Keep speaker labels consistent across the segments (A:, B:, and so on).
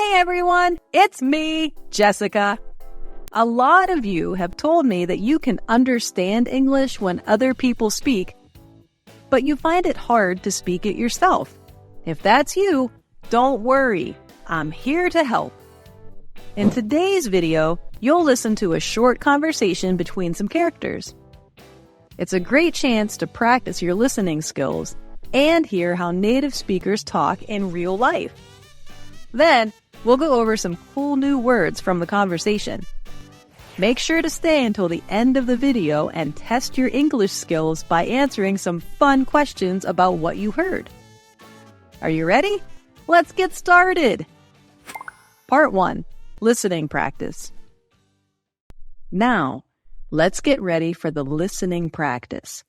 A: Hey everyone, it's me, Jessica. A lot of you have told me that you can understand English when other people speak, but you find it hard to speak it yourself. If that's you, don't worry, I'm here to help. In today's video, you'll listen to a short conversation between some characters. It's a great chance to practice your listening skills and hear how native speakers talk in real life. Then, we'll go over some cool new words from the conversation. Make sure to stay until the end of the video and test your English skills by answering some fun questions about what you heard. Are you ready? Let's get started! Part 1. Listening practice. Now, let's get ready for the listening practice.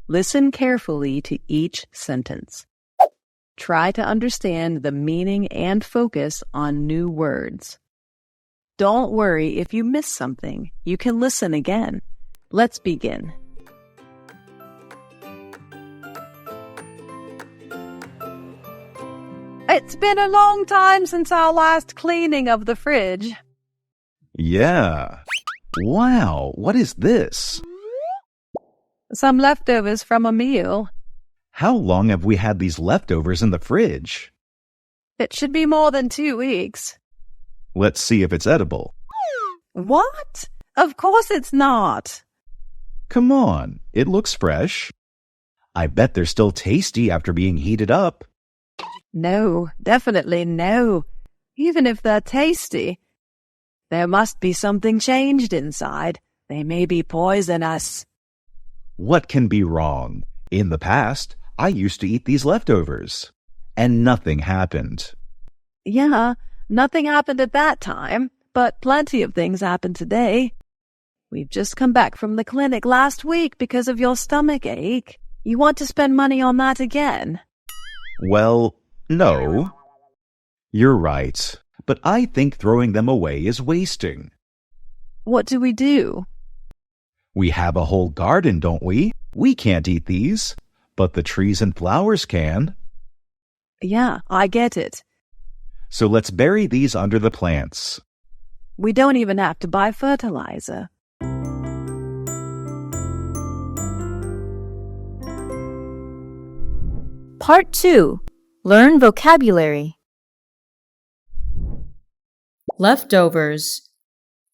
A: Listen carefully to each sentence. Try to understand the meaning and focus on new words. Don't worry if you miss something. You can listen again. Let's begin. It's been a long time since our last cleaning of the fridge.
B: Yeah. Wow, what is this?
A: Some leftovers from a meal.
B: How long have we had these leftovers in the fridge?
A: It should be more than 2 weeks.
B: Let's see if it's edible.
A: What? Of course it's not.
B: Come on, it looks fresh. I bet they're still tasty after being heated up.
A: No, definitely no. Even if they're tasty, there must be something changed inside. They may be poisonous.
B: What can be wrong? In the past, I used to eat these leftovers, and nothing happened.
A: Yeah, nothing happened at that time, but plenty of things happened today. We've just come back from the clinic last week because of your stomach ache. You want to spend money on that again?
B: Well, no. You're right, but I think throwing them away is wasting.
A: What do we do?
B: We have a whole garden, don't we? We can't eat these, but the trees and flowers can.
A: Yeah, I get it.
B: So let's bury these under the plants.
A: We don't even have to buy fertilizer.
C: Part 2. Learn vocabulary. Leftovers.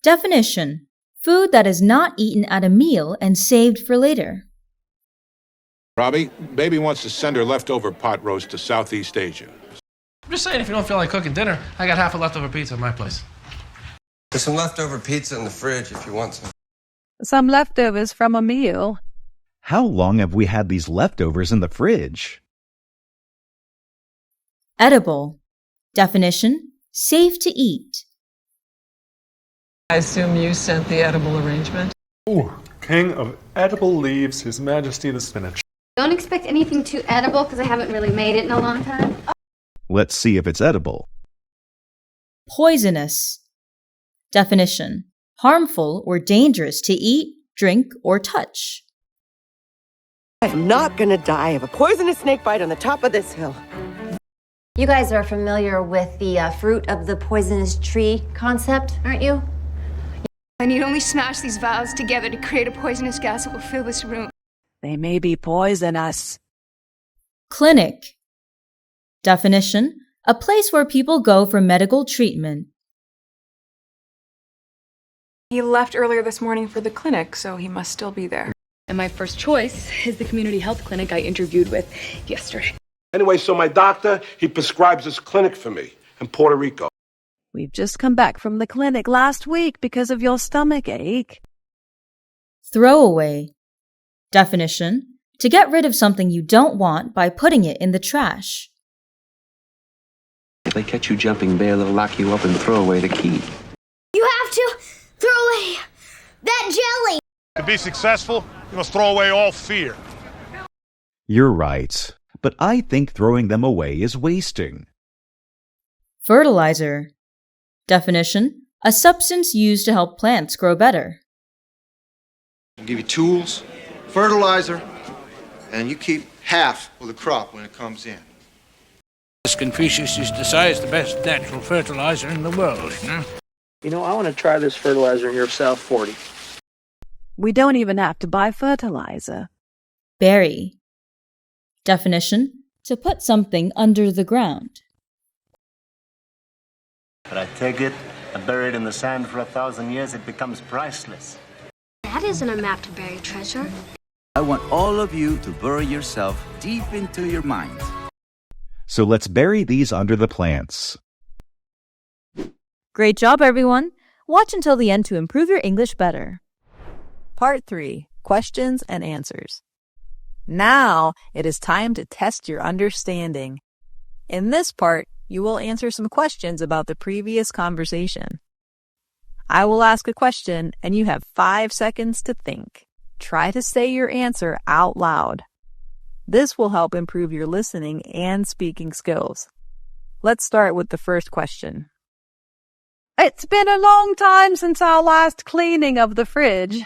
C: Definition: food that is not eaten at a meal and saved for later.
D: Robbie, baby wants to send her leftover pot roast to Southeast Asia.
E: I'm just saying, if you don't feel like cooking dinner, I got half a leftover pizza at my place.
F: There's some leftover pizza in the fridge if you want some.
A: Some leftovers from a meal.
B: How long have we had these leftovers in the fridge?
C: Edible. Definition: safe to eat.
G: I assume you sent the edible arrangement?
H: Ooh, King of Edible leaves His Majesty the Spinach.
I: Don't expect anything too edible because I haven't really made it in a long time.
B: Let's see if it's edible.
C: Poisonous. Definition: harmful or dangerous to eat, drink, or touch.
J: I'm not gonna die of a poisonous snake bite on the top of this hill.
I: You guys are familiar with the fruit of the poisonous tree concept, aren't you?
K: And you'd only smash these vials together to create a poisonous gas that will fill this room.
A: They may be poisonous.
C: Clinic. Definition: a place where people go for medical treatment.
K: He left earlier this morning for the clinic, so he must still be there.
L: And my first choice is the community health clinic I interviewed with yesterday.
D: Anyway, so my doctor, he prescribes this clinic for me in Puerto Rico.
A: We've just come back from the clinic last week because of your stomach ache.
C: Throwaway. Definition: to get rid of something you don't want by putting it in the trash.
M: If they catch you jumping bail, they'll lock you up and throw away the key.
I: You have to throw away that jelly!
N: To be successful, you must throw away all fear.
B: You're right, but I think throwing them away is wasting.
C: Fertilizer. Definition: a substance used to help plants grow better.
F: I'll give you tools, fertilizer, and you keep half of the crop when it comes in.
O: Confucius used to say it's the best natural fertilizer in the world, you know?
P: You know, I want to try this fertilizer here of South 40.
A: We don't even have to buy fertilizer.
C: Bury. Definition: to put something under the ground.
Q: But I take it, and bury it in the sand for 1,000 years, it becomes priceless.
R: That isn't a map to bury treasure.
S: I want all of you to bury yourself deep into your minds.
B: So let's bury these under the plants.
A: Great job, everyone. Watch until the end to improve your English better. Part 3. Questions and Answers. Now it is time to test your understanding. In this part, you will answer some questions about the previous conversation. I will ask a question and you have 5 seconds to think. Try to say your answer out loud. This will help improve your listening and speaking skills. Let's start with the first question. It's been a long time since our last cleaning of the fridge.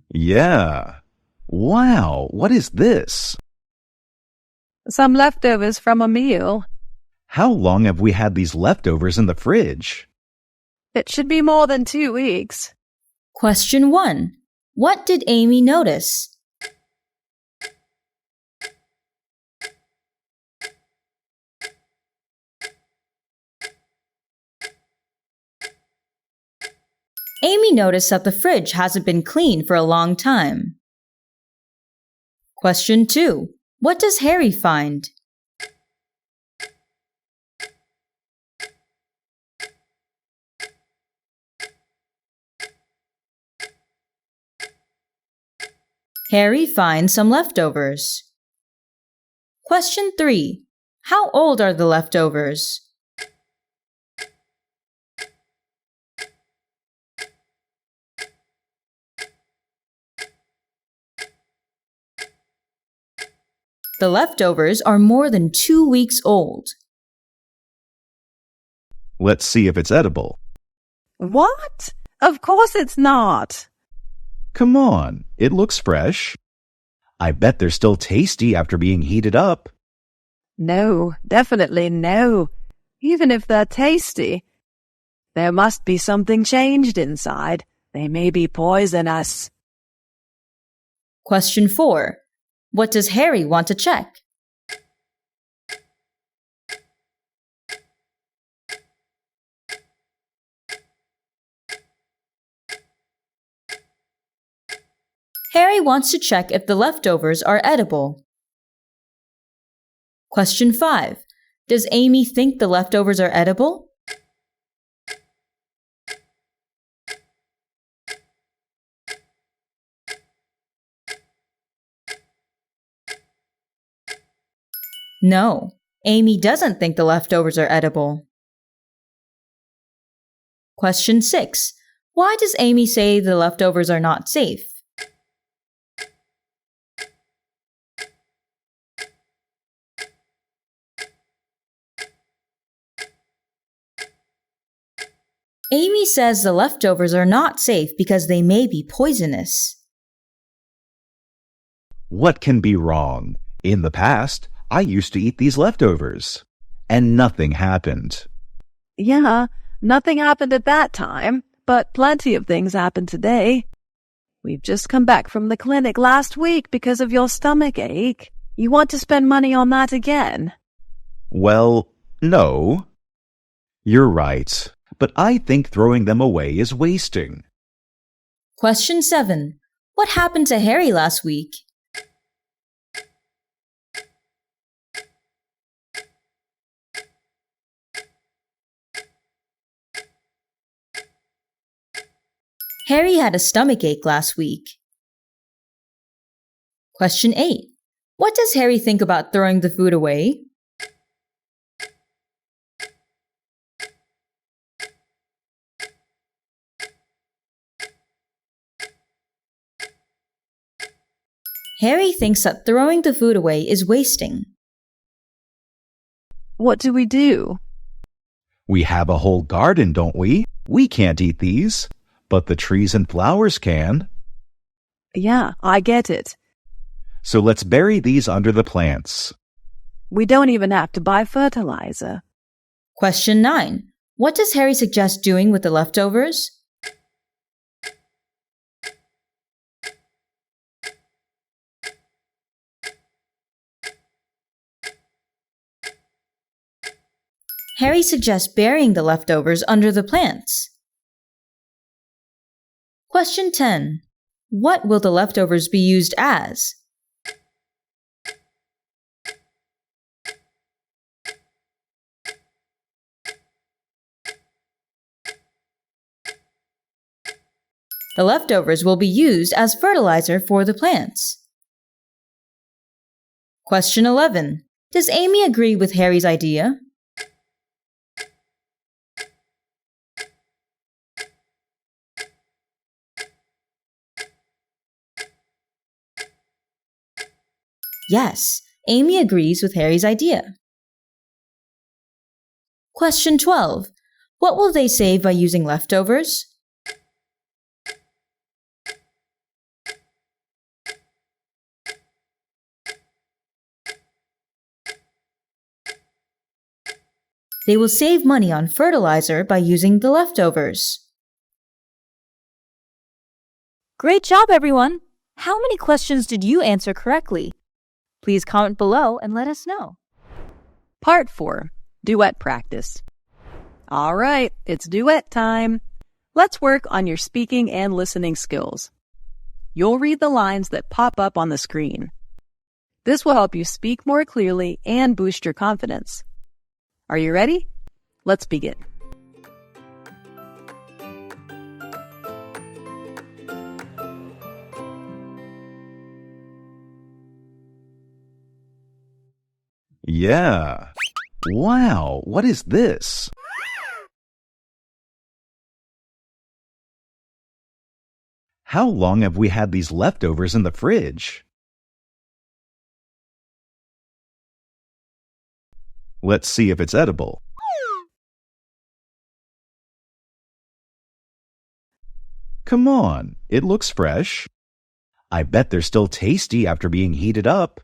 B: Yeah. Wow, what is this?
A: Some leftovers from a meal.
B: How long have we had these leftovers in the fridge?
A: It should be more than 2 weeks.
C: Question 1. What did Amy notice? Amy noticed that the fridge hasn't been cleaned for a long time. Question 2. What does Harry find? Harry finds some leftovers. Question 3. How old are the leftovers? The leftovers are more than 2 weeks old.
B: Let's see if it's edible.
A: What? Of course it's not.
B: Come on, it looks fresh. I bet they're still tasty after being heated up.
A: No, definitely no. Even if they're tasty, there must be something changed inside. They may be poisonous.
C: Question 4. What does Harry want to check? Harry wants to check if the leftovers are edible. Question 5. Does Amy think the leftovers are edible? No, Amy doesn't think the leftovers are edible. Question 6. Why does Amy say the leftovers are not safe? Amy says the leftovers are not safe because they may be poisonous.
B: What can be wrong? In the past, I used to eat these leftovers, and nothing happened.
A: Yeah, nothing happened at that time, but plenty of things happened today. We've just come back from the clinic last week because of your stomach ache. You want to spend money on that again?
B: Well, no. You're right, but I think throwing them away is wasting.
C: Question 7. What happened to Harry last week? Harry had a stomachache last week. Question 8. What does Harry think about throwing the food away? Harry thinks that throwing the food away is wasting.
A: What do we do?
B: We have a whole garden, don't we? We can't eat these, but the trees and flowers can.
A: Yeah, I get it.
B: So let's bury these under the plants.
A: We don't even have to buy fertilizer.
C: Question 9. What does Harry suggest doing with the leftovers? Harry suggests burying the leftovers under the plants. Question 10. What will the leftovers be used as? The leftovers will be used as fertilizer for the plants. Question 11. Does Amy agree with Harry's idea? Yes, Amy agrees with Harry's idea. Question 12. What will they save by using leftovers? They will save money on fertilizer by using the leftovers.
T: Great job, everyone! How many questions did you answer correctly? Please comment below and let us know.
A: Part 4. Duet practice. All right, it's duet time. Let's work on your speaking and listening skills. You'll read the lines that pop up on the screen. This will help you speak more clearly and boost your confidence. Are you ready? Let's begin.
B: Yeah. Wow, what is this? How long have we had these leftovers in the fridge? Let's see if it's edible. Come on, it looks fresh. I bet they're still tasty after being heated up.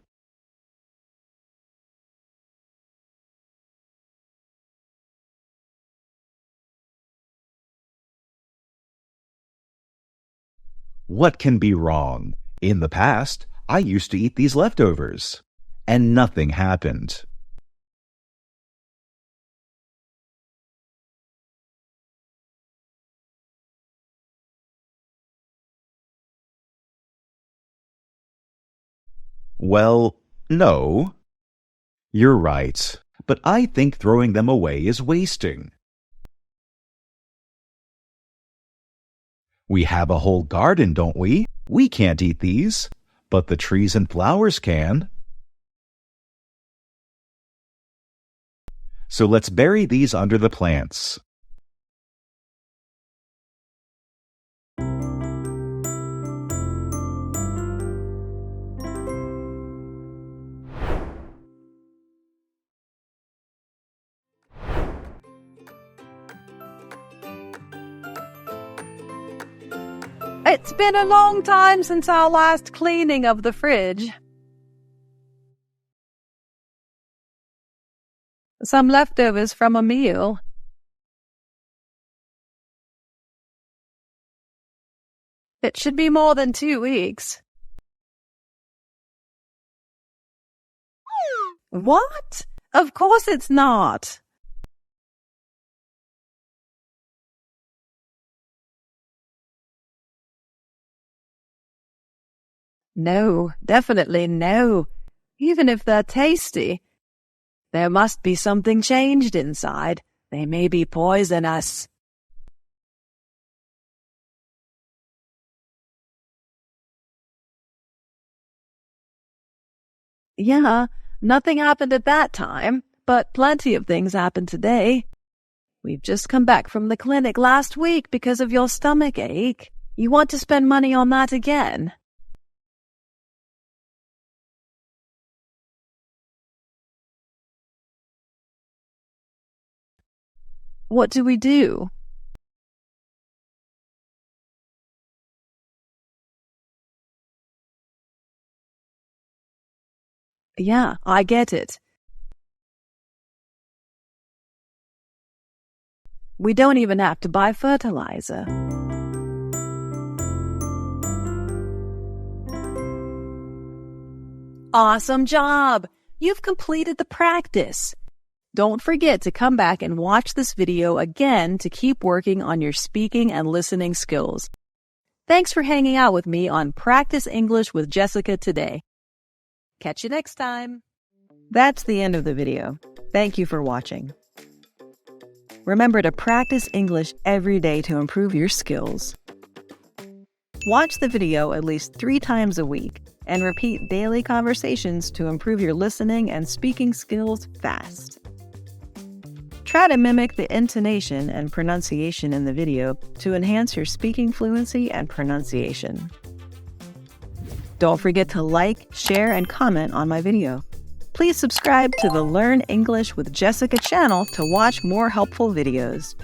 B: What can be wrong? In the past, I used to eat these leftovers, and nothing happened. Well, no. You're right, but I think throwing them away is wasting. We have a whole garden, don't we? We can't eat these, but the trees and flowers can. So let's bury these under the plants.
A: It's been a long time since our last cleaning of the fridge. Some leftovers from a meal. It should be more than 2 weeks. What? Of course it's not. No, definitely no. Even if they're tasty, there must be something changed inside. They may be poisonous. Yeah, nothing happened at that time, but plenty of things happened today. We've just come back from the clinic last week because of your stomach ache. You want to spend money on that again? What do we do? Yeah, I get it. We don't even have to buy fertilizer. Awesome job! You've completed the practice. Don't forget to come back and watch this video again to keep working on your speaking and listening skills. Thanks for hanging out with me on Practice English with Jessica today. Catch you next time. That's the end of the video. Thank you for watching. Remember to practice English every day to improve your skills. Watch the video at least 3 times a week and repeat daily conversations to improve your listening and speaking skills fast. Try to mimic the intonation and pronunciation in the video to enhance your speaking fluency and pronunciation. Don't forget to like, share, and comment on my video. Please subscribe to the Learn English with Jessica channel to watch more helpful videos.